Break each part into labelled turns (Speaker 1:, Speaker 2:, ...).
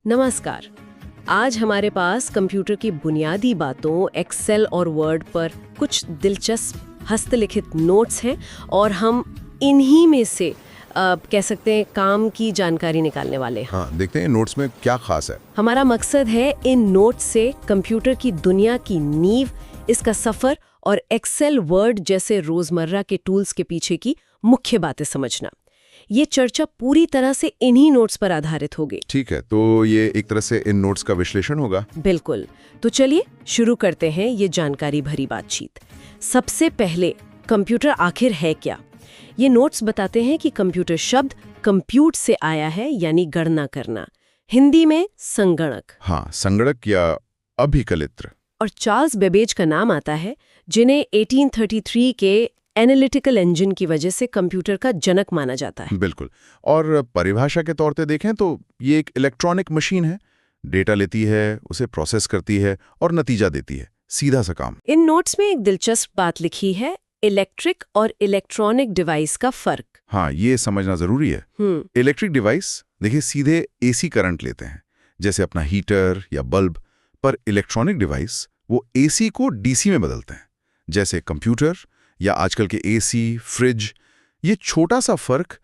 Speaker 1: नमस्कार। आज हमारे पास कंप्यूटर की बुनियादी बातों, एक्सेल और वर्ड पर कुछ दिलचस्प हस्तलिखित नोट्स हैं और हम इन्हीं में से कह सकते हैं काम की जानकारी निकालने वाले हैं।
Speaker 2: हाँ, देखते हैं नोट्स में क्या खास है।
Speaker 1: हमारा मकसद है इन नोट्स से कंप्यूटर की दुनिया की नींव, इसका सफर और एक्सेल, वर्ड जैसे रोजमर्रा के टूल्स के पीछे की मुख्य बातें समझना। ये चर्चा पूरी तरह से इन्हीं नोट्स पर आधारित होगी।
Speaker 2: ठीक है, तो ये एक तरह से इन नोट्स का विश्लेषण होगा।
Speaker 1: बिल्कुल। तो चलिए शुरू करते हैं ये जानकारी भरी बातचीत। सबसे पहले, कंप्यूटर आखिर है क्या? ये नोट्स बताते हैं कि कंप्यूटर शब्द कंप्यूट से आया है, यानी गणना करना। हिंदी में संगणक।
Speaker 2: हाँ, संगणक या अभिकलित्र।
Speaker 1: और चार्ल्स बेबेज का नाम आता है, जिन्हें 1833 के एनालिटिकल इंजन की वजह से कंप्यूटर का जनक माना जाता है।
Speaker 2: बिल्कुल। और परिभाषा के तौर पे देखें तो ये एक इलेक्ट्रॉनिक मशीन है। डेटा लेती है, उसे प्रोसेस करती है और नतीजा देती है। सीधा सा काम।
Speaker 1: इन नोट्स में एक दिलचस्प बात लिखी है, इलेक्ट्रिक और इलेक्ट्रॉनिक डिवाइस का फर्क।
Speaker 2: हाँ, ये समझना जरूरी है। इलेक्ट्रिक डिवाइस देखिए सीधे एसी करंट लेते हैं, जैसे अपना हीटर या बल्ब। पर इलेक्ट्रॉनिक डिवाइस वो एसी को डीसी में बदलते हैं, जैसे कंप्यूटर या आजकल के एसी, फ्रिज। ये छोटा सा फर्क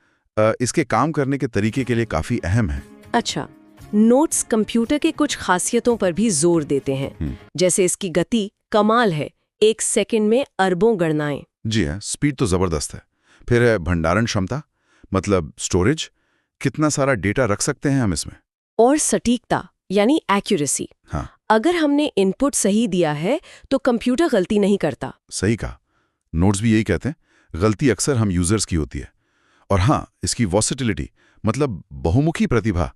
Speaker 2: इसके काम करने के तरीके के लिए काफी अहम है।
Speaker 1: अच्छा, नोट्स कंप्यूटर के कुछ खासियतों पर भी जोर देते हैं, जैसे इसकी गति कमाल है, 1 सेकंड में अरबों गणनाएं।
Speaker 2: जी हाँ, स्पीड तो जबरदस्त है। फिर है भंडारण क्षमता, मतलब स्टोरेज। कितना सारा डेटा रख सकते हैं हम इसमें।
Speaker 1: और सटीकता यानी एक्यूरेसी।
Speaker 2: हाँ,
Speaker 1: अगर हमने इनपुट सही दिया है तो कंप्यूटर गलती नहीं करता।
Speaker 2: सही कहा। नोट्स भी यही कहते हैं, गलती अक्सर हम यूजर्स की होती है। और हाँ, इसकी वर्सेटिलिटी मतलब बहुमुखी प्रतिभा,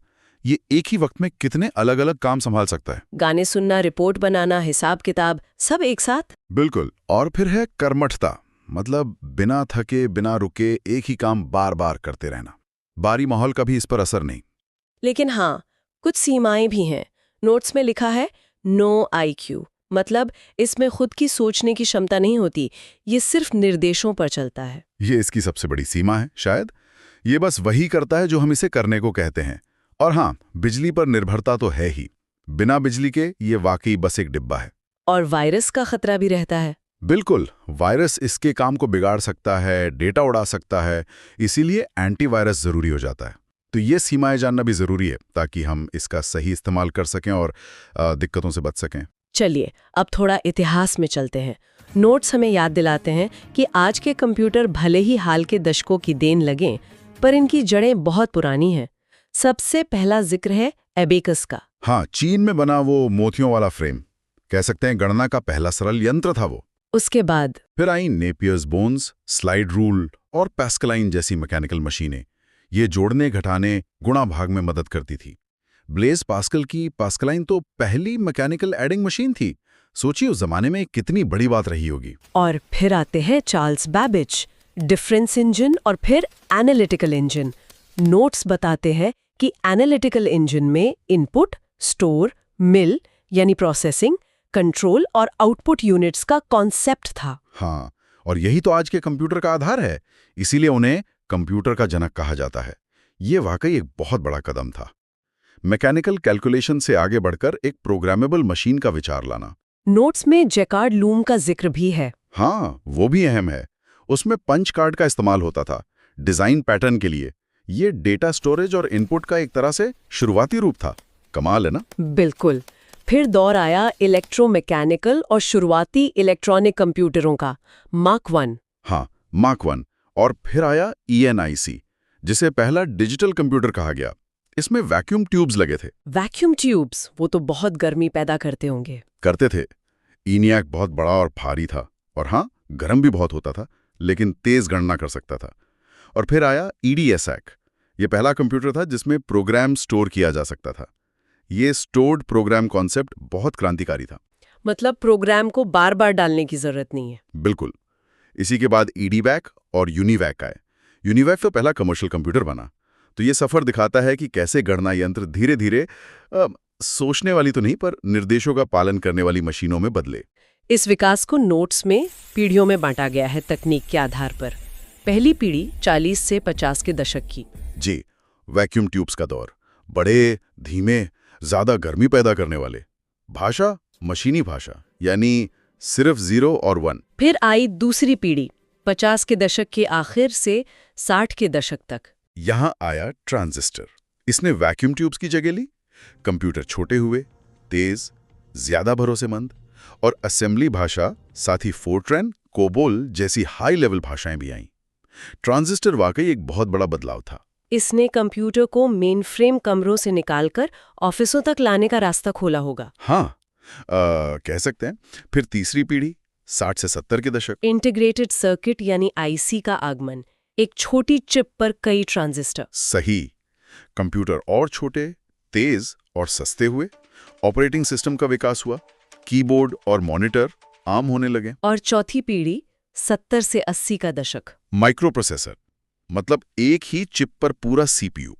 Speaker 2: ये एक ही वक्त में कितने अलग अलग काम संभाल सकता है।
Speaker 1: गाने सुनना, रिपोर्ट बनाना, हिसाब किताब, सब एक साथ।
Speaker 2: बिल्कुल। और फिर है कर्मठता, मतलब बिना थके बिना रुके एक ही काम बार बार करते रहना। बाहरी माहौल का भी इस पर असर नहीं।
Speaker 1: लेकिन हाँ, कुछ सीमाएं भी हैं। नोट्स में लिखा है नो आईक्यू, मतलब इसमें खुद की सोचने की क्षमता नहीं होती, ये सिर्फ निर्देशों पर चलता है।
Speaker 2: ये इसकी सबसे बड़ी सीमा है शायद। ये बस वही करता है जो हम इसे करने को कहते हैं। और हाँ, बिजली पर निर्भरता तो है ही। बिना बिजली के ये वाकई बस एक डिब्बा है।
Speaker 1: और वायरस का खतरा भी रहता है।
Speaker 2: बिल्कुल, वायरस इसके काम को बिगाड़ सकता है, डेटा उड़ा सकता है। इसीलिए एंटीवायरस जरूरी हो जाता है। तो ये सीमाएं जानना भी जरूरी है, ताकि हम इसका सही इस्तेमाल कर सकें और दिक्कतों से बच सकें।
Speaker 1: चलिए अब थोड़ा इतिहास में चलते हैं। नोट्स हमें याद दिलाते हैं कि आज के कंप्यूटर भले ही हाल के दशकों की देन लगें, पर इनकी जड़ें बहुत पुरानी हैं। सबसे पहला जिक्र है एबेकस का।
Speaker 2: हाँ, चीन में बना वो मोतियों वाला फ्रेम, कह सकते हैं गणना का पहला सरल यंत्र था वो।
Speaker 1: उसके बाद
Speaker 2: फिर आई नेपियर्स बोन्स, स्लाइड रूल और पैस्कलाइन जैसी मैकेनिकल मशीनें। ये जोड़ने, घटाने, गुणा भाग में मदद करती थी। ब्लेज पास्कल की पास्कलाइन तो पहली मैकेनिकल एडिंग मशीन थी। सोचिए उस जमाने में कितनी बड़ी बात रही होगी।
Speaker 1: और फिर आते हैं चार्ल्स बैबेज, डिफरेंस इंजन और फिर एनालिटिकल इंजन। नोट्स बताते हैं कि एनालिटिकल इंजन में इनपुट, स्टोर, मिल यानी प्रोसेसिंग, कंट्रोल और आउटपुट यूनिट्स का कॉन्सेप्ट था।
Speaker 2: हाँ, और यही तो आज के कंप्यूटर का आधार है। इसीलिए उन्हें कंप्यूटर का जनक कहा जाता है। ये वाकई एक बहुत बड़ा कदम था, मैकेनिकल कैलकुलेशन से आगे बढ़कर एक प्रोग्रामेबल मशीन का विचार लाना।
Speaker 1: नोट्स में जैकार्ड लूम का जिक्र भी है।
Speaker 2: हाँ, वो भी अहम है। उसमें पंच कार्ड का इस्तेमाल होता था डिजाइन पैटर्न के लिए। ये डेटा स्टोरेज और इनपुट का एक तरह से शुरुआती रूप था। कमाल है ना?
Speaker 1: बिल्कुल। फिर दौर आया इलेक्ट्रोमैकेनिकल और शुरुआती इलेक्ट्रॉनिक कंप्यूटरों का, मार्क 1।
Speaker 2: हाँ, मार्क 1। और फिर आया ENIC, जिसे पहला डिजिटल कंप्यूटर कहा गया। इसमें वैक्यूम ट्यूब्स लगे थे।
Speaker 1: वैक्यूम ट्यूब्स, वो तो बहुत गर्मी पैदा करते होंगे।
Speaker 2: करते थे। ENIAC बहुत बड़ा और भारी था, और हाँ, गर्म भी बहुत होता था, लेकिन तेज गणना कर सकता था। और फिर आया EDSAC। ये पहला कंप्यूटर था जिसमें प्रोग्राम स्टोर किया जा सकता था। ये स्टोर्ड प्रोग्राम कॉन्सेप्ट बहुत क्रांतिकारी था।
Speaker 1: मतलब प्रोग्राम को बार बार डालने की जरूरत नहीं है।
Speaker 2: बिल्कुल। इसी के बाद EDVAC और UNIVAC आए। UNIVAC तो पहला कमर्शियल कंप्यूटर बना। तो ये सफर दिखाता है कि कैसे गणना यंत्र धीरे धीरे सोचने वाली तो नहीं, पर निर्देशों का पालन करने वाली मशीनों में बदले।
Speaker 1: इस विकास को नोट्स में पीढ़ियों में बांटा गया है तकनीक के आधार पर। पहली पीढ़ी 40 से 50 के दशक की।
Speaker 2: जी, वैक्यूम ट्यूब्स का दौर। बड़े, धीमे, ज्यादा गर्मी पैदा करने वाले। भाषा मशीनी भाषा, यानी सिर्फ 0 और 1।
Speaker 1: फिर आई दूसरी पीढ़ी 50 के दशक के आखिर से 60 के दशक तक।
Speaker 2: यहां आया ट्रांजिस्टर। इसने वैक्यूम ट्यूब्स की जगह ली। कंप्यूटर छोटे हुए, तेज, ज्यादा भरोसेमंद, और असेंबली भाषा, साथ ही फोर्ट्रैन, कोबोल जैसी हाई लेवल भाषाएं भी आईं। ट्रांजिस्टर वाकई एक बहुत बड़ा बदलाव था।
Speaker 1: इसने कंप्यूटर को मेनफ्रेम कमरों से निकालकर ऑफिसों तक लाने का रास्ता खोला होगा।
Speaker 2: हाँ, कह सकते हैं। फिर तीसरी पीढ़ी 60 से 70 के दशक।
Speaker 1: इंटीग्रेटेड सर्किट यानी आईसी का आगमन, एक छोटी चिप पर कई ट्रांजिस्टर।
Speaker 2: सही। कंप्यूटर और छोटे, तेज और सस्ते हुए। ऑपरेटिंग सिस्टम का विकास हुआ। कीबोर्ड और मॉनिटर आम होने लगे।
Speaker 1: और चौथी पीढ़ी 70 से 80 का दशक।
Speaker 2: माइक्रो प्रोसेसर, मतलब एक ही चिप पर पूरा सीपीयू।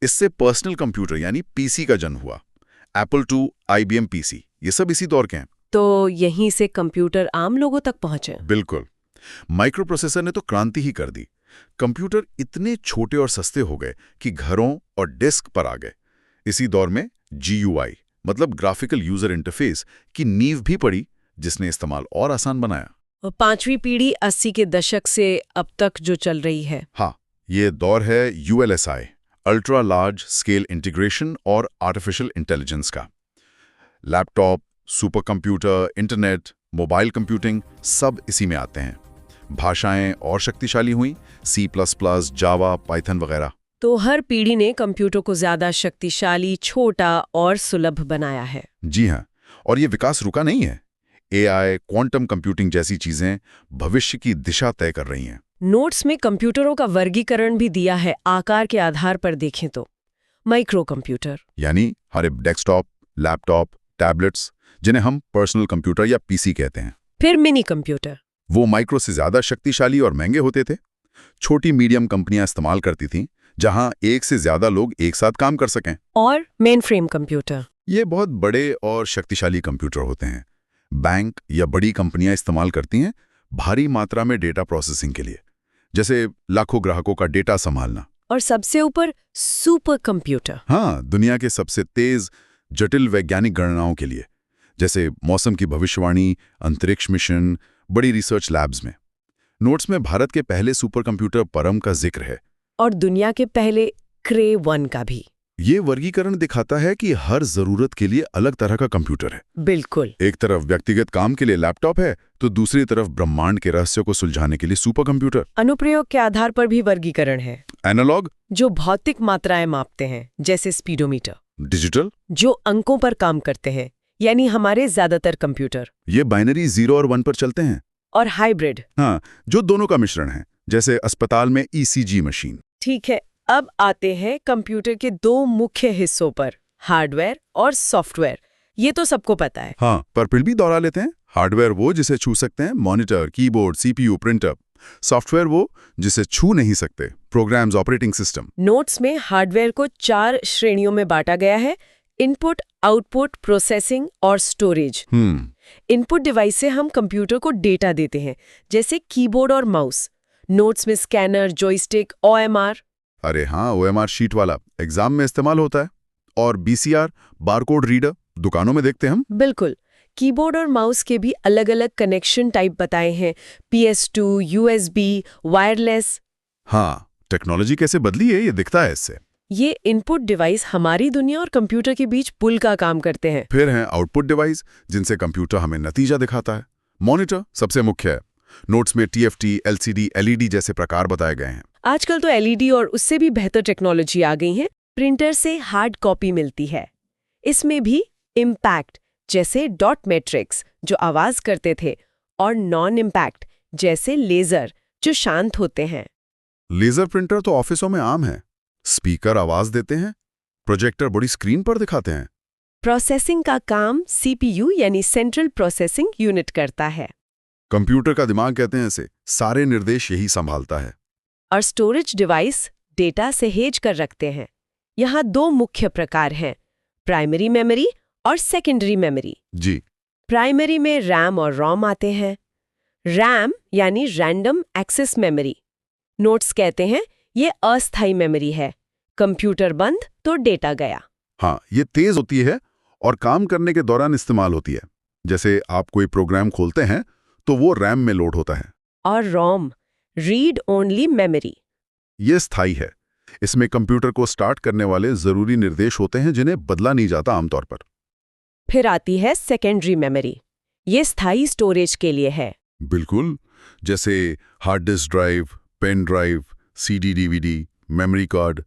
Speaker 2: इससे पर्सनल कंप्यूटर यानी पीसी का जन्म हुआ। एप्पल II, IBM पीसी, ये सब इसी दौर के हैं।
Speaker 1: तो यहीं से कंप्यूटर आम लोगों तक पहुंचे।
Speaker 2: बिल्कुल। माइक्रो प्रोसेसर ने तो क्रांति ही कर दी। कंप्यूटर इतने छोटे और सस्ते हो गए कि घरों और डेस्क पर आ गए। इसी दौर में GUI, मतलब ग्राफिकल यूजर इंटरफेस, की नींव भी पड़ी, जिसने इस्तेमाल और आसान बनाया।
Speaker 1: और पांचवी पीढ़ी 80 के दशक से अब तक जो चल रही है।
Speaker 2: हाँ, ये दौर है ULSI, ultra large scale integration और आर्टिफिशियल इंटेलिजेंस का। Laptop, super computer, internet, mobile computing सब इसी में आते हैं। भाषाएं और शक्तिशाली हुई, C++, जावा, पाइथन वगैरह।
Speaker 1: तो हर पीढ़ी ने कंप्यूटर को ज्यादा शक्तिशाली, छोटा और सुलभ बनाया है।
Speaker 2: जी हाँ, और ये विकास रुका नहीं है। AI, क्वांटम कंप्यूटिंग जैसी चीजें भविष्य की दिशा तय कर रही हैं।
Speaker 1: नोट्स में कंप्यूटरों का वर्गीकरण भी दिया है, आकार के आधार पर देखें तो। माइक्रो कंप्यूटर
Speaker 2: यानी हमारे डेस्कटॉप, लैपटॉप, टैबलेट्स, जिन्हें हम पर्सनल कंप्यूटर या PC कहते हैं।
Speaker 1: फिर मिनी कंप्यूटर,
Speaker 2: वो माइक्रो से ज्यादा शक्तिशाली और महंगे होते थे। छोटी मीडियम कंपनियां इस्तेमाल करती थीं, जहां एक से ज्यादा लोग एक साथ काम कर सकें।
Speaker 1: और मेनफ्रेम कंप्यूटर,
Speaker 2: ये बहुत बड़े और शक्तिशाली कंप्यूटर होते हैं। बैंक या बड़ी कंपनियां इस्तेमाल करती हैं भारी मात्रा में डेटा प्रोसेसिंग के लिए, जैसे लाखों ग्राहकों का डेटा संभालना।
Speaker 1: और सबसे ऊपर सुपर कंप्यूटर।
Speaker 2: हाँ, दुनिया के सबसे तेज जटिल वैज्ञानिक गणनाओं के लिए, जैसे मौसम की भविष्यवाणी, अंतरिक्ष मिशन, बड़ी रिसर्च लैब्स में। नोट्स में भारत के पहले सुपर कंप्यूटर परम का जिक्र है।
Speaker 1: और दुनिया के पहले क्रे 1 का भी।
Speaker 2: ये वर्गीकरण दिखाता है कि हर जरूरत के लिए अलग तरह का कंप्यूटर है।
Speaker 1: बिल्कुल।
Speaker 2: एक तरफ व्यक्तिगत काम के लिए लैपटॉप है, तो दूसरी तरफ ब्रह्मांड के रहस्यों को सुलझाने के लिए सुपर कंप्यूटर।
Speaker 1: अनुप्रयोग के आधार पर भी वर्गीकरण है।
Speaker 2: एनालॉग,
Speaker 1: जो भौतिक मात्राएं मापते हैं, जैसे स्पीडोमीटर।
Speaker 2: डिजिटल,
Speaker 1: जो अंकों पर काम करते हैं, यानी हमारे ज्यादातर कंप्यूटर।
Speaker 2: ये बाइनरी 0 और 1 पर चलते हैं।
Speaker 1: और हाइब्रिड,
Speaker 2: हाँ, जो दोनों का मिश्रण है, जैसे अस्पताल में ECG मशीन।
Speaker 1: ठीक है। अब आते हैं कंप्यूटर के दो मुख्य हिस्सों पर, हार्डवेयर और सॉफ्टवेयर। ये तो सबको पता है।
Speaker 2: हाँ, पर फिर भी दोहरा लेते हैं। हार्डवेयर वो जिसे छू सकते हैं, monitor, keyboard, CPU, printer. Software वो जिसे छू नहीं सकते, प्रोग्राम्स, ऑपरेटिंग सिस्टम।
Speaker 1: नोट्स में हार्डवेयर को 4 श्रेणियों में बांटा गया है: इनपुट, आउटपुट, प्रोसेसिंग और स्टोरेज। इनपुट डिवाइस से हम कंप्यूटर को डेटा देते हैं, जैसे कीबोर्ड और माउस। नोट्स में स्कैनर, जॉयस्टिक, OMR।
Speaker 2: अरे हाँ, OMR शीट वाला एग्जाम में इस्तेमाल होता है। और BCR, बारकोड रीडर, दुकानों में देखते हैं हम।
Speaker 1: बिल्कुल। कीबोर्ड और माउस के भी अलग-अलग कनेक्शन टाइप बताए हैं: PS2, USB, वायरलेस।
Speaker 2: हाँ, टेक्नोलॉजी कैसे बदली है ये दिखता है इससे।
Speaker 1: ये इनपुट डिवाइस हमारी दुनिया और कंप्यूटर के बीच पुल का काम करते हैं।
Speaker 2: फिर हैं आउटपुट डिवाइस, जिनसे कंप्यूटर हमें नतीजा दिखाता है। मॉनिटर सबसे मुख्य है। नोट्स में TFT, LCD, LED जैसे प्रकार बताए गए हैं।
Speaker 1: आजकल तो LED और उससे भी बेहतर टेक्नोलॉजी आ गई है। प्रिंटर से हार्ड कॉपी मिलती है। इसमें भी इम्पैक्ट, जैसे डॉट मैट्रिक्स जो आवाज करते थे, और नॉन इम्पैक्ट जैसे लेजर जो शांत होते हैं।
Speaker 2: लेजर प्रिंटर तो ऑफिसों में आम है। स्पीकर आवाज देते हैं, प्रोजेक्टर बड़ी स्क्रीन पर दिखाते हैं।
Speaker 1: प्रोसेसिंग का काम CPU यानी सेंट्रल प्रोसेसिंग यूनिट करता है।
Speaker 2: कंप्यूटर का दिमाग कहते हैं इसे, सारे निर्देश यही संभालता है।
Speaker 1: और स्टोरेज डिवाइस डेटा सहेज कर रखते हैं। यहाँ 2 मुख्य प्रकार हैं: प्राइमरी मेमोरी और सेकेंडरी मेमोरी।
Speaker 2: जी।
Speaker 1: प्राइमरी में रैम और रोम आते हैं। रैम यानी रैंडम एक्सेस मेमोरी। नोट्स कहते हैं ये अस्थायी मेमोरी है, कंप्यूटर बंद तो डेटा गया।
Speaker 2: हाँ, ये तेज होती है और काम करने के दौरान इस्तेमाल होती है। जैसे आप कोई प्रोग्राम खोलते हैं तो वो रैम में लोड होता है।
Speaker 1: और रोम, रीड ओनली मेमोरी।
Speaker 2: ये स्थायी है। इसमें कंप्यूटर को स्टार्ट करने वाले जरूरी निर्देश होते हैं जिन्हें बदला नहीं जाता आमतौर पर।
Speaker 1: फिर आती है सेकेंडरी मेमोरी। ये स्थायी स्टोरेज के लिए है।
Speaker 2: बिल्कुल, जैसे hard disk drive, pen drive, CD DVD, memory card.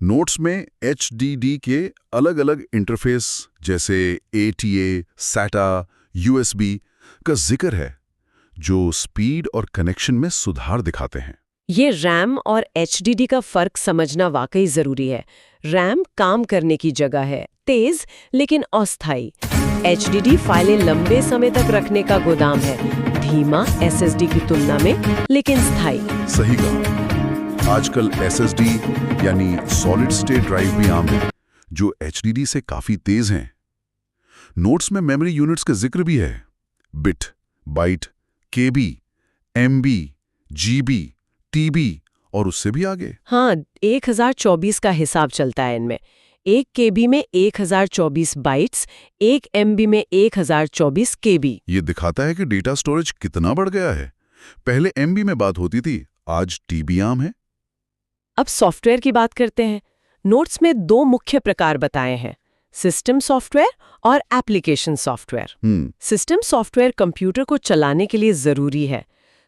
Speaker 2: Notes में एचडीडी के अलग-अलग इंटरफेस जैसे एटीए, सैटा, यूएसबी का जिक्र है, जो स्पीड और कनेक्शन में सुधार दिखाते हैं।
Speaker 1: ये रैम और एचडीडी का फर्क समझना वाकई जरूरी है। रैम काम करने की जगह है, तेज लेकिन अस्थायी। एचडीडी फाइलें लंबे समय तक रखने का गोदाम है, धीमा एसएसडी की तुलना में लेकिन स्थायी।
Speaker 2: सही कहा। आजकल एसएसडी यानी सॉलिड स्टेट ड्राइव भी आम है, जो एचडीडी से काफी तेज हैं। नोट्स में मेमोरी यूनिट्स का जिक्र भी है। बिट, बाइट, केबी, एमबी, जीबी, टीबी और उससे भी आगे।
Speaker 1: हाँ, 1024 का हिसाब चलता है इनमें। 1 केबी में 1024 बाइट्स, 1 एमबी में 1024 केबी।
Speaker 2: ये दिखाता है कि डेटा स्टोरेज कितना बढ़ गया है। पहले एमबी में बात होती थी, आज टीबी आम है।
Speaker 1: अब सॉफ्टवेयर की बात करते हैं। नोट्स में 2 मुख्य प्रकार बताए हैं, सिस्टम सॉफ्टवेयर और application software. System software computer को चलाने के लिए जरूरी है।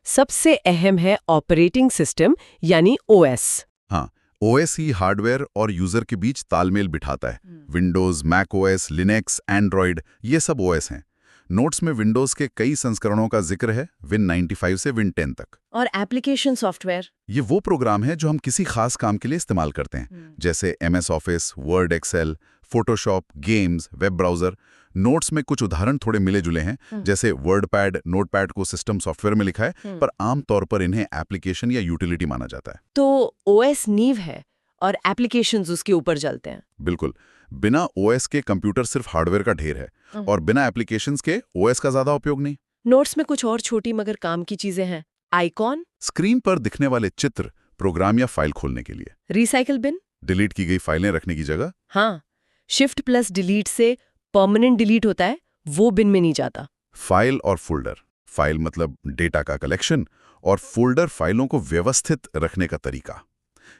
Speaker 1: सबसे अहम है ऑपरेटिंग सिस्टम यानी ओएस।
Speaker 2: हाँ, ओएस ही हार्डवेयर और यूजर के बीच तालमेल बिठाता है। Windows, Mac OS, Linux, Android, ये सब ओएस हैं। नोट्स में विंडोज के कई संस्करणों का जिक्र है, विन 95 से विन 10 तक।
Speaker 1: और एप्लीकेशन सॉफ्टवेयर,
Speaker 2: ये वो प्रोग्राम है जो हम किसी खास काम के लिए इस्तेमाल करते हैं, जैसे MS office, word, Excel, Photoshop, games, web browser. Notes में कुछ उदाहरण थोड़े मिले जुले हैं, जैसे वर्डपैड, नोटपैड को सिस्टम सॉफ्टवेयर में लिखा है, पर आमतौर पर इन्हें एप्लीकेशन या यूटिलिटी माना जाता है।
Speaker 1: तो ओएस नींव है और एप्लीकेशंस उसके ऊपर चलते हैं।
Speaker 2: बिल्कुल, बिना ओएस के कंप्यूटर सिर्फ हार्डवेयर का ढेर है और बिना एप्लीकेशंस के ओएस का ज्यादा उपयोग नहीं।
Speaker 1: नोट्स में कुछ और छोटी मगर काम की चीजें हैं। आइकॉन,
Speaker 2: स्क्रीन पर दिखने वाले चित्र, प्रोग्राम या फाइल खोलने के लिए।
Speaker 1: रिसाइकिल बिन,
Speaker 2: डिलीट की गई फाइलें रखने की जगह।
Speaker 1: हाँ, शिफ्ट प्लस डिलीट से परमानेंट डिलीट होता है, वो बिन में नहीं जाता।
Speaker 2: फाइल और फोल्डर, फाइल मतलब डेटा का कलेक्शन और फोल्डर फाइलों को व्यवस्थित रखने का तरीका।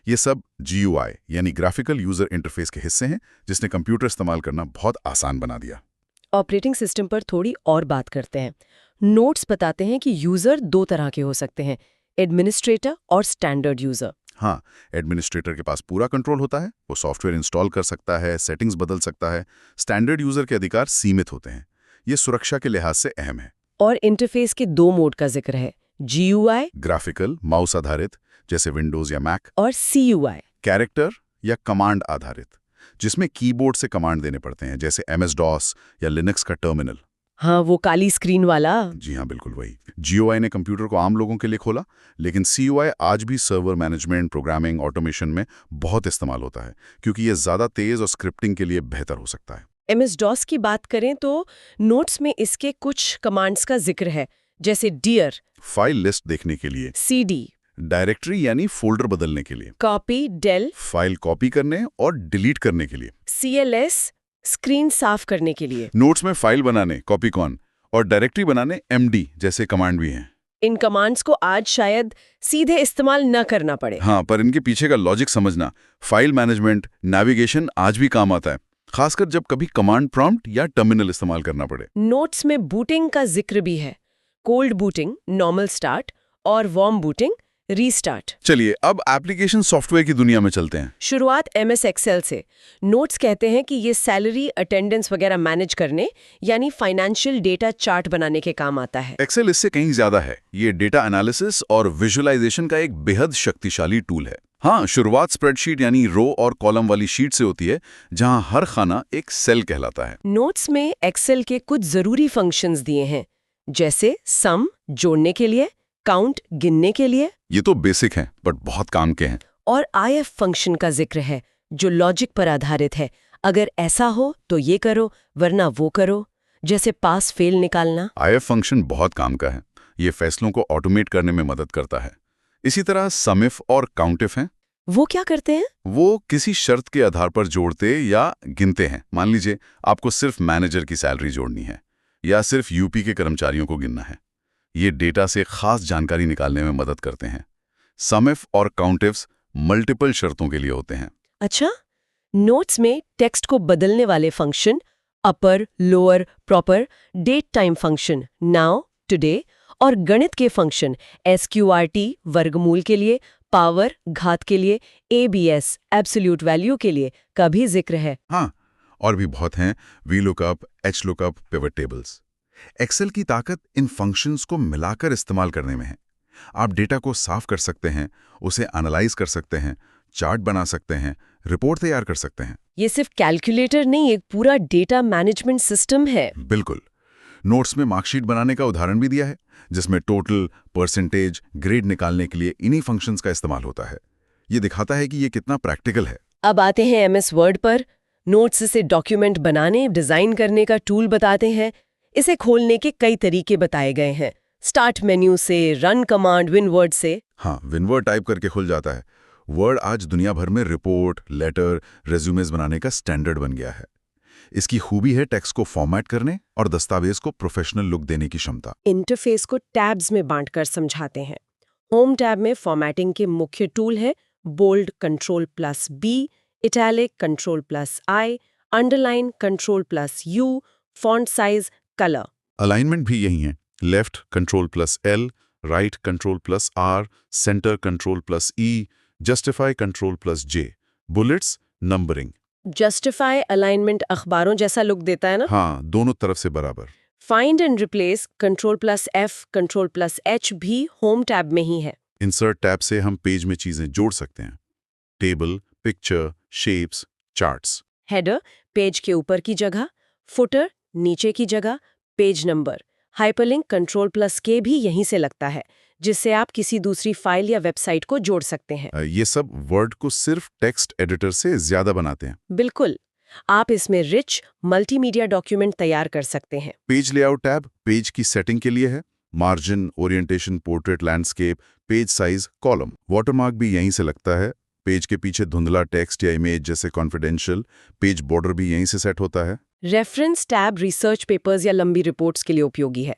Speaker 2: ये सब GUI यानी ग्राफिकल यूजर इंटरफेस के हिस्से हैं, जिसने कंप्यूटर इस्तेमाल करना बहुत आसान बना दिया।
Speaker 1: ऑपरेटिंग सिस्टम पर थोड़ी और बात करते हैं। नोट्स बताते हैं कि यूजर 2 तरह के हो सकते हैं, एडमिनिस्ट्रेटर और स्टैंडर्ड यूजर।
Speaker 2: हाँ, एडमिनिस्ट्रेटर के पास पूरा कंट्रोल होता है, वो सॉफ्टवेयर इंस्टॉल कर सकता है, सेटिंग्स बदल सकता है। स्टैंडर्ड यूजर के अधिकार सीमित होते हैं। ये सुरक्षा के लिहाज से अहम है।
Speaker 1: और इंटरफेस के 2 मोड का जिक्र है, GUI
Speaker 2: ग्राफिकल, माउस आधारित जैसे विंडोज या मैक,
Speaker 1: और CUI,
Speaker 2: कैरेक्टर या कमांड आधारित, जिसमें कीबोर्ड से कमांड देने पड़ते हैं, जैसे MS-DOS या लिनक्स का टर्मिनल।
Speaker 1: हाँ, वो काली स्क्रीन वाला।
Speaker 2: जी हाँ, बिल्कुल वही। GUI ने कंप्यूटर को आम लोगों के लिए खोला, लेकिन CUI आज भी सर्वर मैनेजमेंट, प्रोग्रामिंग, ऑटोमेशन में बहुत इस्तेमाल होता है, क्योंकि ये ज़्यादा तेज और स्क्रिप्टिंग के लिए बेहतर हो सकता है।
Speaker 1: MS-DOS की बात करें तो नोट्स में इसके कुछ कमांड्स का जिक्र है, जैसे dir,
Speaker 2: फाइल लिस्ट देखने के लिए,
Speaker 1: CD,
Speaker 2: डायरेक्टरी यानी फोल्डर बदलने के लिए,
Speaker 1: कॉपी, del,
Speaker 2: फाइल कॉपी करने और डिलीट करने के लिए,
Speaker 1: CLS, स्क्रीन साफ करने के लिए।
Speaker 2: नोट्स में फाइल बनाने, कॉपीकॉन, और डायरेक्टरी बनाने MD जैसे कमांड भी हैं।
Speaker 1: इन कमांड्स को आज शायद सीधे इस्तेमाल न करना पड़े।
Speaker 2: हाँ, पर इनके पीछे का लॉजिक समझना, फाइल मैनेजमेंट, नेविगेशन आज भी काम आता है, खासकर जब कभी कमांड प्रॉम्प्ट या टर्मिनल इस्तेमाल करना पड़े।
Speaker 1: नोट्स में बूटिंग का जिक्र भी है, कोल्ड बूटिंग, नॉर्मल स्टार्ट और वार्म बूटिंग, रीस्टार्ट।
Speaker 2: चलिए अब एप्लीकेशन सॉफ्टवेयर की दुनिया में चलते हैं।
Speaker 1: शुरुआत MS एक्सेल से। नोट्स कहते हैं कि ये सैलरी, अटेंडेंस वगैरह मैनेज करने यानी फाइनेंशियल डेटा चार्ट बनाने के काम आता है।
Speaker 2: एक्सेल इससे कहीं ज्यादा है। ये डेटा एनालिसिस और विजुअलाइजेशन का एक बेहद शक्तिशाली टूल है। हाँ, शुरुआत स्प्रेडशीट यानी रो और कॉलम वाली शीट से होती है, जहां हर खाना एक सेल कहलाता है।
Speaker 1: नोट्स में एक्सेल के कुछ जरूरी फंक्शंस दिए हैं, जैसे सम जोड़ने के लिए, काउंट गिनने के लिए।
Speaker 2: ये तो बेसिक हैं, बट बहुत काम के हैं।
Speaker 1: और IF फंक्शन का जिक्र है, जो लॉजिक पर आधारित है। अगर ऐसा हो तो ये करो, वरना वो करो, जैसे पास फेल निकालना।
Speaker 2: IF फंक्शन बहुत काम का है। ये फैसलों को ऑटोमेट करने में मदद करता है। इसी तरह समिफ और काउंटिफ हैं।
Speaker 1: वो क्या करते हैं?
Speaker 2: वो किसी शर्त के आधार पर जोड़ते या गिनते हैं। मान लीजिए आपको सिर्फ मैनेजर की सैलरी जोड़नी है या सिर्फ यूपी के कर्मचारियों को गिनना है। ये डेटा से खास जानकारी निकालने में मदद करते हैं। समिफ और काउंटिव्स मल्टीपल शर्तों के लिए होते हैं।
Speaker 1: अच्छा, नोट्स में टेक्स्ट को बदलने वाले function upper, lower, proper, date time function now, today और गणित के फंक्शन SQRT वर्गमूल के लिए, पावर घात के लिए, ABS एब्सोल्यूट वैल्यू के लिए का भी जिक्र है।
Speaker 2: हाँ, और भी बहुत हैं, VLOOKUP, HLOOKUP, pivot tables. Excel की ताकत इन फंक्शंस को मिलाकर इस्तेमाल करने में है। आप डेटा को साफ कर सकते हैं, उसे एनालाइज कर सकते हैं, चार्ट बना सकते हैं, रिपोर्ट तैयार कर सकते हैं।
Speaker 1: ये सिर्फ कैलकुलेटर नहीं, एक पूरा डेटा मैनेजमेंट सिस्टम है।
Speaker 2: बिल्कुल। नोट्स में मार्कशीट बनाने का उदाहरण भी दिया है, जिसमें टोटल, परसेंटेज, ग्रेड निकालने के लिए इन्हीं फंक्शंस का इस्तेमाल होता है। ये दिखाता है कि ये कितना प्रैक्टिकल है।
Speaker 1: अब आते हैं MS वर्ड पर। नोट्स से डॉक्यूमेंट बनाने, डिजाइन करने का टूल बताते हैं। इसे खोलने के कई तरीके बताए गए हैं। स्टार्ट मेन्यू से, रन कमांड, विनवर्ड से।
Speaker 2: हाँ, विनवर्ड टाइप करके खुल जाता है। वर्ड आज दुनिया भर में रिपोर्ट, लेटर, रेज्यूमेज बनाने का स्टैंडर्ड बन गया है। इसकी खूबी है टेक्स्ट को फॉर्मेट करने और दस्तावेज को प्रोफेशनल लुक देने की क्षमता।
Speaker 1: इंटरफेस को टैब्स में बांटकर समझाते हैं। होम टैब में फॉर्मेटिंग के मुख्य टूल है bold Ctrl+B, italic Ctrl+I, underline Ctrl+U, font size, colour.
Speaker 2: Alignment भी यही है। Left Ctrl+L, right Ctrl+R, centre Ctrl+E, justify Ctrl+J, bullets, numbering.
Speaker 1: Justify alignment अखबारों जैसा लुक देता है ना।
Speaker 2: हाँ, दोनों तरफ से बराबर।
Speaker 1: Find and replace Ctrl+F, Ctrl+H भी होम टैब में ही है।
Speaker 2: इंसर्ट टैब से हम पेज में चीजें जोड़ सकते हैं। Table, picture, shapes, charts.
Speaker 1: Header page के ऊपर की जगह, फुटर नीचे की जगह, पेज नंबर। हाइपरलिंक Ctrl+K भी यहीं से लगता है, जिससे आप किसी दूसरी फाइल या वेबसाइट को जोड़ सकते हैं।
Speaker 2: ये सब वर्ड को सिर्फ टेक्स्ट एडिटर से ज्यादा बनाते हैं।
Speaker 1: बिल्कुल, आप इसमें रिच मल्टीमीडिया डॉक्यूमेंट तैयार कर सकते हैं।
Speaker 2: पेज लेआउट टैब पेज की सेटिंग के लिए है। Margin, orientation, portrait, landscape, page size, column. Watermark भी यहीं से लगता है। पेज के पीछे धुंधला टेक्स्ट या इमेज जैसे कॉन्फिडेंशियल, पेज बॉर्डर भी यहीं से सेट होता है।
Speaker 1: रेफरेंस टैब रिसर्च पेपर्स या लंबी रिपोर्ट्स के लिए उपयोगी है।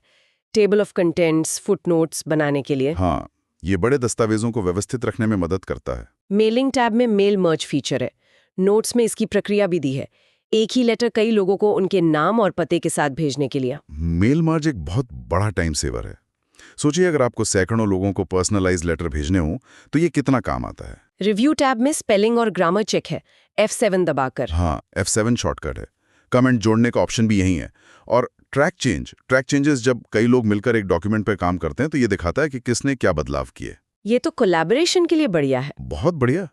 Speaker 1: टेबल ऑफ कंटेंट्स, फुटनोट्स बनाने के लिए।
Speaker 2: हाँ, ये बड़े दस्तावेजों को व्यवस्थित रखने में मदद करता है।
Speaker 1: मेलिंग टैब में मेल मर्ज फीचर है। नोट्स में इसकी प्रक्रिया भी दी है। एक ही लेटर कई लोगों को उनके नाम और पते के साथ भेजने के लिए।
Speaker 2: मेल मर्ज एक बहुत बड़ा टाइम सेवर है। सोचिए अगर आपको सैकड़ों लोगों को पर्सनलाइज्ड लेटर भेजने हो तो ये कितना काम आता है।
Speaker 1: रिव्यू टैब में स्पेलिंग और ग्रामर चेक है, F7 दबाकर।
Speaker 2: हाँ, F7 शॉर्टकट है। कमेंट जोड़ने का ऑप्शन भी यही है। और ट्रैक चेंजेस जब कई लोग मिलकर एक डॉक्यूमेंट पर काम करते हैं तो ये दिखाता है कि किसने क्या बदलाव किए।
Speaker 1: ये तो कोलैबोरेशन के लिए बढ़िया है।
Speaker 2: बहुत बढ़िया।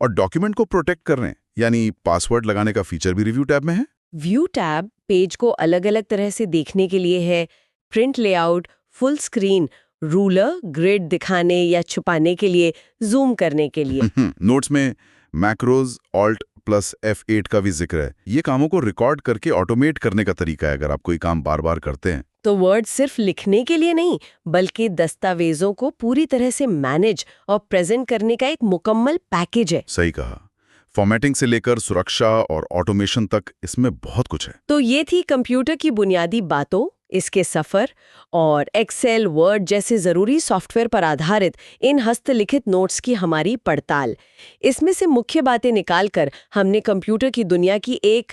Speaker 2: और डॉक्यूमेंट को प्रोटेक्ट करने यानी पासवर्ड लगाने का फीचर भी रिव्यू टैब में है।
Speaker 1: व्यू टैब पेज को अलग-अलग तरह से देखने के लिए है। Print layout, full screen, ruler, grid दिखाने या छुपाने के लिए, जूम करने के लिए।
Speaker 2: नोट्स में मैक्रोज, Alt+F8 का भी जिक्र है। ये कामों को रिकॉर्ड करके ऑटोमेट करने का तरीका है अगर आप कोई काम बार बार करते हैं।
Speaker 1: तो वर्ड सिर्फ लिखने के लिए नहीं, बल्कि दस्तावेजों को पूरी तरह से मैनेज और प्रेजेंट करने का एक मुकम्मल पैकेज है।
Speaker 2: सही कहा। फॉर्मेटिंग से लेकर सुरक्षा और ऑटोमेशन तक इसमें बहुत कुछ है।
Speaker 1: तो ये थी कंप्यूटर की बुनियादी बातों, इसके सफर और एक्सेल, वर्ड जैसे जरूरी सॉफ्टवेयर पर आधारित इन हस्तलिखित नोट्स की हमारी पड़ताल। इसमें से मुख्य बातें निकालकर हमने कंप्यूटर की दुनिया की एक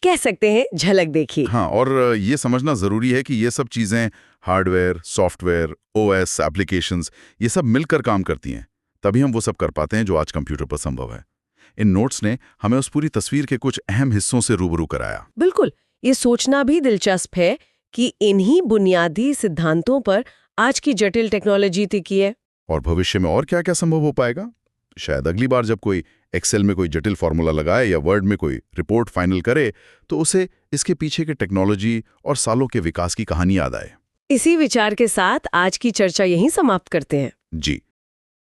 Speaker 1: कह सकते हैं झलक देखी।
Speaker 2: हाँ, और ये समझना जरूरी है कि ये सब चीजें हार्डवेयर, सॉफ्टवेयर, OS, एप्लीकेशंस ये सब मिलकर काम करती हैं। तभी हम वो सब कर पाते हैं जो आज कंप्यूटर पर संभव है। इन नोट्स ने हमें उस पूरी तस्वीर के कुछ अहम हिस्सों से रूबरू कराया।
Speaker 1: बिल्कुल, ये सोचना भी दिलचस्प है कि इन्हीं बुनियादी सिद्धांतों पर आज की जटिल टेक्नोलॉजी टिकी है।
Speaker 2: और भविष्य में और क्या क्या संभव हो पाएगा। शायद अगली बार जब कोई एक्सेल में कोई जटिल फॉर्मूला लगाए या वर्ड में कोई रिपोर्ट फाइनल करे तो उसे इसके पीछे के टेक्नोलॉजी और सालों के विकास की कहानी याद आए।
Speaker 1: इसी विचार के साथ आज की चर्चा यहीं समाप्त करते हैं।
Speaker 2: जी,